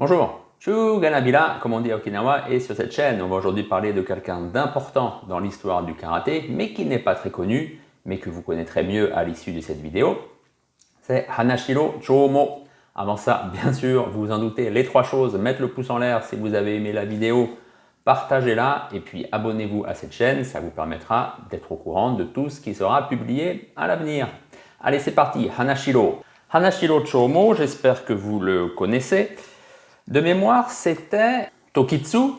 Bonjour, Shu Ganabila, comme on dit à Okinawa, et sur cette chaîne, on va aujourd'hui parler de quelqu'un d'important dans l'histoire du karaté, mais qui n'est pas très connu, mais que vous connaîtrez mieux à l'issue de cette vidéo. C'est Hanashiro Chomo. Avant ça, bien sûr, vous vous en doutez, les trois choses, mettre le pouce en l'air si vous avez aimé la vidéo, partagez-la et puis abonnez-vous à cette chaîne, ça vous permettra d'être au courant de tout ce qui sera publié à l'avenir. Allez, c'est parti, Hanashiro. Hanashiro Chomo, j'espère que vous le connaissez. De mémoire, c'était Tokitsu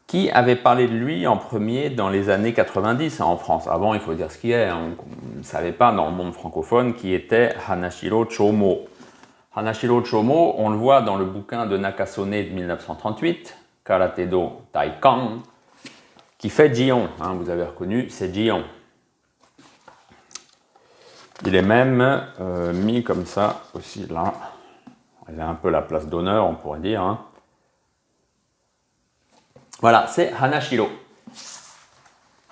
qui avait parlé de lui en premier dans les années 90 en France. Avant, il faut dire ce qui est, on ne savait pas dans le monde francophone qui était Hanashiro Chomo. Hanashiro Chomo, on le voit dans le bouquin de Nakasone de 1938, Karate-do Taikan, qui fait Jion. Vous avez reconnu, c'est Jion. Il est même mis comme ça aussi là. Il a un peu la place d'honneur, on pourrait dire. Voilà, c'est Hanashiro.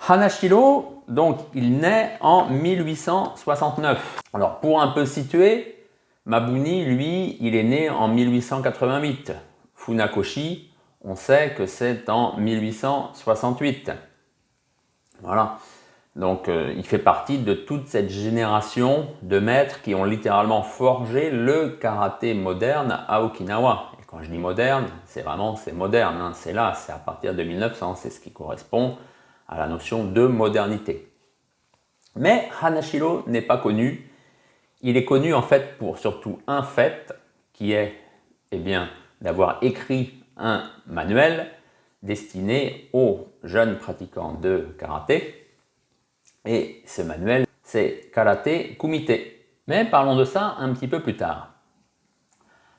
Hanashiro, donc, il naît en 1869. Alors, pour un peu situer, Mabuni, lui, il est né en 1888. Funakoshi, on sait que c'est en 1868. Voilà. Donc, il fait partie de toute cette génération de maîtres qui ont littéralement forgé le karaté moderne à Okinawa. Et quand je dis moderne, c'est moderne. C'est là, c'est à partir de 1900, c'est ce qui correspond à la notion de modernité. Mais Hanashiro n'est pas connu. Il est connu en fait pour surtout un fait qui est d'avoir écrit un manuel destiné aux jeunes pratiquants de karaté. Et ce manuel, c'est Karate Kumite. Mais parlons de ça un petit peu plus tard.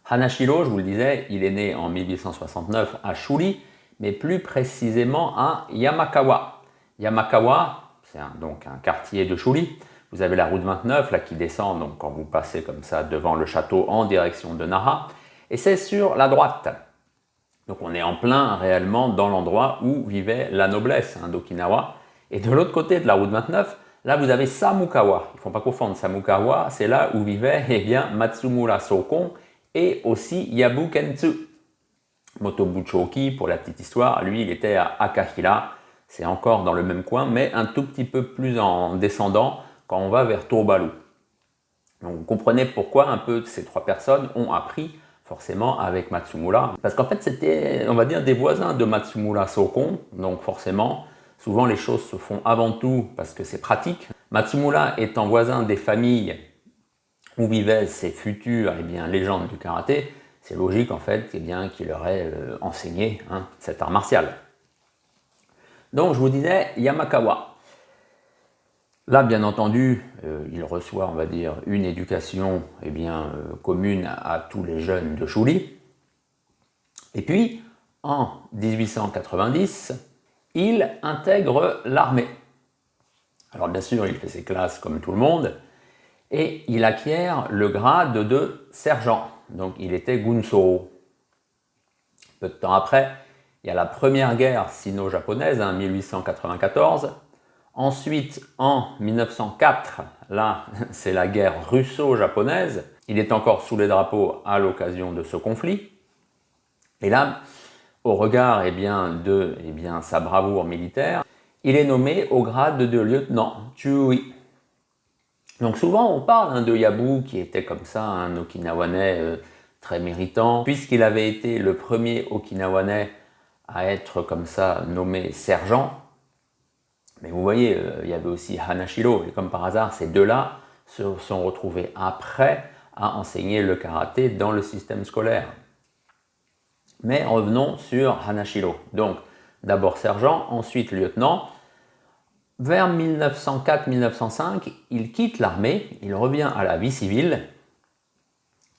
Hanashiro, je vous le disais, il est né en 1869 à Shuri, mais plus précisément à Yamakawa. Yamakawa, c'est donc un quartier de Shuri. Vous avez la route 29 là, qui descend donc, quand vous passez comme ça devant le château en direction de Nara. Et c'est sur la droite. Donc on est en plein réellement dans l'endroit où vivait la noblesse d'Okinawa. Et de l'autre côté de la route 29, là vous avez Samukawa. Il ne faut pas confondre. Samukawa, c'est là où vivait Matsumura Sokon et aussi Yabu Kentsu. Motobuchoki, pour la petite histoire, lui il était à Akahira. C'est encore dans le même coin, mais un tout petit peu plus en descendant quand on va vers Tobalu. Donc vous comprenez pourquoi un peu ces trois personnes ont appris forcément avec Matsumura. Parce qu'en fait c'était, on va dire, des voisins de Matsumura Sokon, donc forcément, souvent les choses se font avant tout parce que c'est pratique. Matsumura étant voisin des familles où vivaient ces futures légendes du karaté, c'est logique en fait qu'il leur ait enseigné cet art martial. Donc je vous disais Yamakawa. Là, bien entendu, il reçoit, on va dire, une éducation commune à tous les jeunes de Shuri. Et puis, en 1890, il intègre l'armée. Alors bien sûr, il fait ses classes comme tout le monde, et il acquiert le grade de sergent. Donc il était Gunso. Peu de temps après, il y a la première guerre sino-japonaise, 1894. Ensuite, en 1904, là, c'est la guerre russo-japonaise. Il est encore sous les drapeaux à l'occasion de ce conflit. Et là, au regard de sa bravoure militaire, il est nommé au grade de lieutenant, Chui. Donc souvent, on parle de Yabu, qui était comme ça un Okinawanais très méritant, puisqu'il avait été le premier Okinawanais à être comme ça nommé sergent. Mais vous voyez, il y avait aussi Hanashiro, et comme par hasard, ces deux-là se sont retrouvés après à enseigner le karaté dans le système scolaire. Mais revenons sur Hanashiro. Donc, d'abord sergent, ensuite lieutenant. Vers 1904-1905, il quitte l'armée, il revient à la vie civile,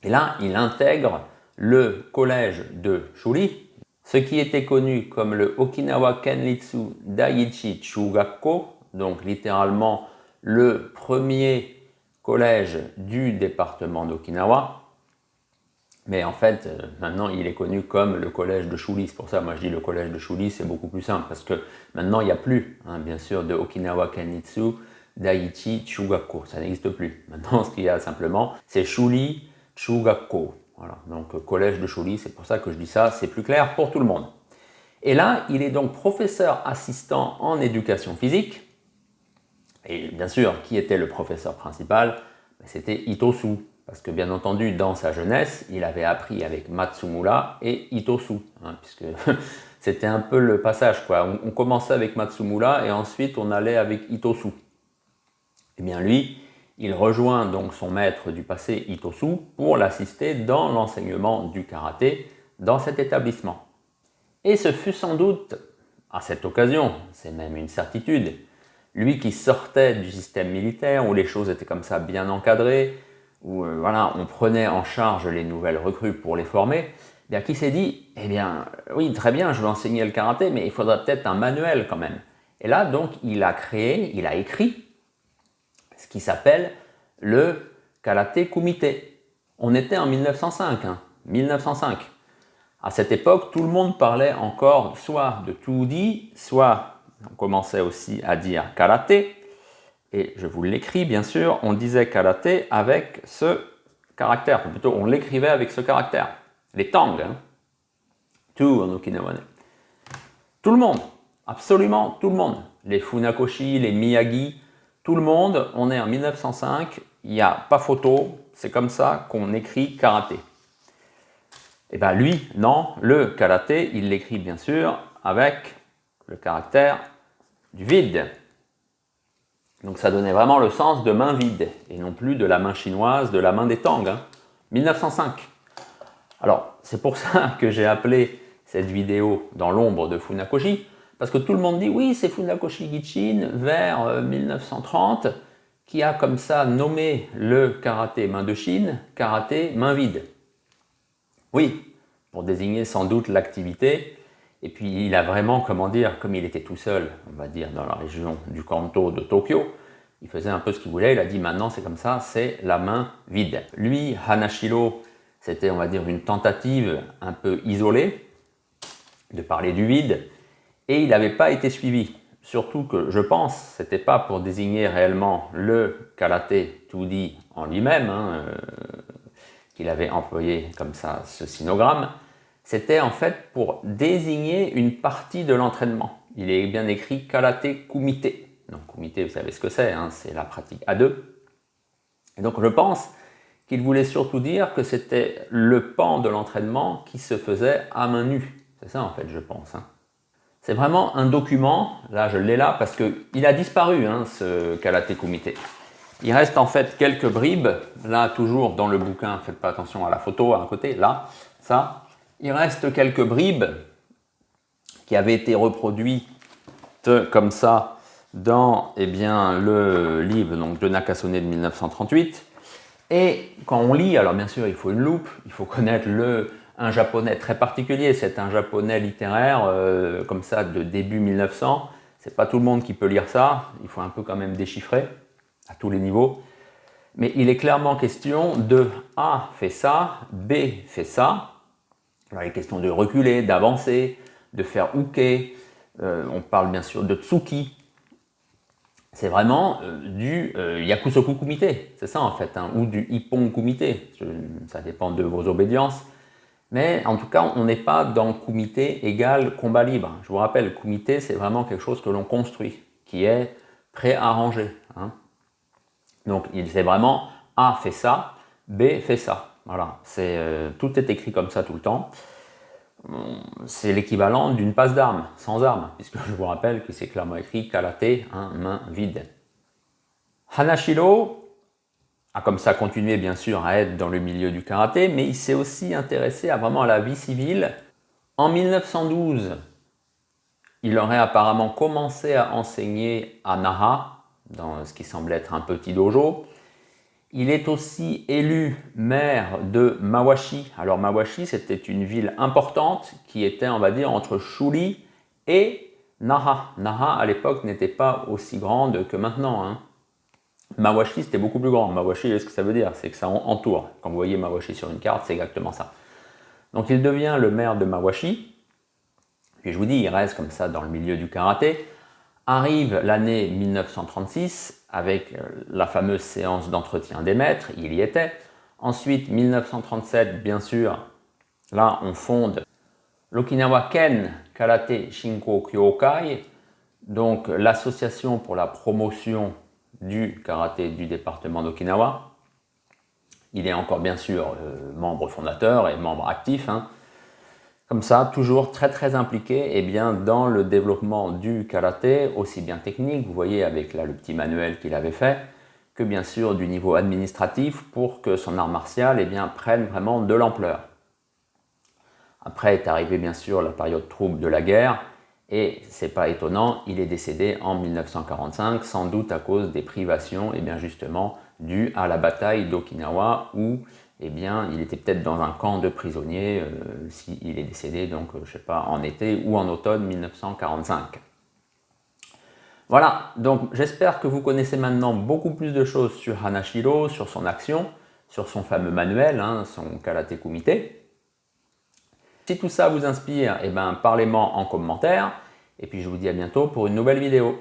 et là, il intègre le collège de Shuri, ce qui était connu comme le Okinawa Kenritsu Daiichi Chugakko, donc littéralement le premier collège du département d'Okinawa. Mais en fait, maintenant, il est connu comme le collège de Shuri. C'est pour ça, moi, je dis le collège de Shuri, c'est beaucoup plus simple. Parce que maintenant, il n'y a plus, bien sûr, de Okinawa Kenritsu Daiichi Chugakko. Ça n'existe plus. Maintenant, ce qu'il y a simplement, c'est Shuri Chugakko. Voilà, donc collège de Chauly, c'est pour ça que je dis ça, c'est plus clair pour tout le monde. Et là, il est donc professeur assistant en éducation physique. Et bien sûr, qui était le professeur principal? C'était Itosu. Parce que bien entendu, dans sa jeunesse, il avait appris avec Matsumura et Itosu. Puisque c'était un peu le passage, quoi. On commençait avec Matsumura et ensuite on allait avec Itosu. Et bien lui, il rejoint donc son maître du passé, Itosu, pour l'assister dans l'enseignement du karaté dans cet établissement. Et ce fut sans doute, à cette occasion, c'est même une certitude, lui qui sortait du système militaire où les choses étaient comme ça bien encadrées, où voilà, on prenait en charge les nouvelles recrues pour les former, eh bien, qui s'est dit, eh bien, oui, très bien, je vais enseigner le karaté, mais il faudrait peut-être un manuel quand même. Et là, donc, il a écrit ce qui s'appelle le Karaté Kumite. On était en 1905, 1905. À cette époque, tout le monde parlait encore soit de Tuudi, soit on commençait aussi à dire karaté. Et je vous l'écris bien sûr, on disait karaté avec ce caractère, ou plutôt on l'écrivait avec ce caractère. Les tangs, Tu en okinawanais. Tout le monde, absolument tout le monde. Les Funakoshi, les Miyagi, tout le monde, on est en 1905, il n'y a pas photo, c'est comme ça qu'on écrit karaté. Et bien lui, non, le karaté, il l'écrit bien sûr avec le caractère du vide. Donc ça donnait vraiment le sens de main vide, et non plus de la main chinoise, de la main des Tang. 1905. Alors, c'est pour ça que j'ai appelé cette vidéo dans l'ombre de Funakoshi, parce que tout le monde dit oui, c'est Funakoshi Gichin vers 1930 qui a comme ça nommé le karaté main de Chine, karaté main vide. Oui, pour désigner sans doute l'activité. Et puis il a vraiment, comment dire, comme il était tout seul, on va dire, dans la région du Kanto de Tokyo, il faisait un peu ce qu'il voulait, il a dit maintenant c'est comme ça, c'est la main vide. Lui, Hanashiro, c'était, on va dire, une tentative un peu isolée de parler du vide, et il n'avait pas été suivi. Surtout que je pense, c'était pas pour désigner réellement le karaté Tuudi en lui-même, qu'il avait employé comme ça ce sinogramme, c'était en fait pour désigner une partie de l'entraînement. Il est bien écrit karaté kumite. Donc kumite, vous savez ce que c'est, c'est la pratique à deux. Et donc je pense qu'il voulait surtout dire que c'était le pan de l'entraînement qui se faisait à main nue. C'est ça en fait, je pense. C'est vraiment un document, là je l'ai là parce qu'il a disparu, ce karaté kumite. Il reste en fait quelques bribes, là toujours dans le bouquin, faites pas attention à la photo à un côté, là, ça. Il reste quelques bribes qui avaient été reproduites comme ça dans le livre donc, de Nakasone de 1938. Et quand on lit, alors bien sûr il faut une loupe, il faut connaître un japonais très particulier, c'est un japonais littéraire comme ça de début 1900. C'est pas tout le monde qui peut lire ça, il faut un peu quand même déchiffrer à tous les niveaux. Mais il est clairement question de A fait ça, B fait ça. Alors, il est question de reculer, d'avancer, de faire uke. On parle bien sûr de tsuki. C'est vraiment du yakusoku kumite, c'est ça en fait, ou du ippon kumite. Ça dépend de vos obédiences. Mais en tout cas, on n'est pas dans kumite égale combat libre. Je vous rappelle, kumite, c'est vraiment quelque chose que l'on construit, qui est préarrangé. Donc, c'est vraiment A fait ça, B fait ça. Voilà, tout est écrit comme ça tout le temps. C'est l'équivalent d'une passe d'armes, sans armes, puisque je vous rappelle que c'est clairement écrit karaté, main vide. Hanashiro a comme ça continué bien sûr à être dans le milieu du karaté, mais il s'est aussi intéressé vraiment à la vie civile. En 1912, il aurait apparemment commencé à enseigner à Naha, dans ce qui semble être un petit dojo. Il est aussi élu maire de Mawashi. Alors Mawashi, c'était une ville importante qui était, on va dire, entre Shuri et Naha. Naha, à l'époque, n'était pas aussi grande que maintenant. Mawashi, c'était beaucoup plus grand. Mawashi, ce que ça veut dire, c'est que ça entoure. Quand vous voyez Mawashi sur une carte, c'est exactement ça. Donc il devient le maire de Mawashi. Puis je vous dis, il reste comme ça dans le milieu du karaté. Arrive l'année 1936 avec la fameuse séance d'entretien des maîtres, il y était. Ensuite, 1937, bien sûr, là on fonde l'Okinawa Ken Karate Shinko Kyokai, donc l'association pour la promotion du karaté du département d'Okinawa. Il est encore bien sûr membre fondateur et membre actif, hein. Comme ça, toujours très impliqué dans le développement du karaté, aussi bien technique, vous voyez avec là, le petit manuel qu'il avait fait, que bien sûr du niveau administratif pour que son art martial prenne vraiment de l'ampleur. Après est arrivée bien sûr la période trouble de la guerre et c'est pas étonnant, il est décédé en 1945, sans doute à cause des privations justement dues à la bataille d'Okinawa où il était peut-être dans un camp de prisonniers s'il est décédé donc je sais pas en été ou en automne 1945. Voilà, donc j'espère que vous connaissez maintenant beaucoup plus de choses sur Hanashiro, sur son action, sur son fameux manuel, hein, son Karate Kumite. Si tout ça vous inspire, parlez-moi en commentaire. Et puis je vous dis à bientôt pour une nouvelle vidéo.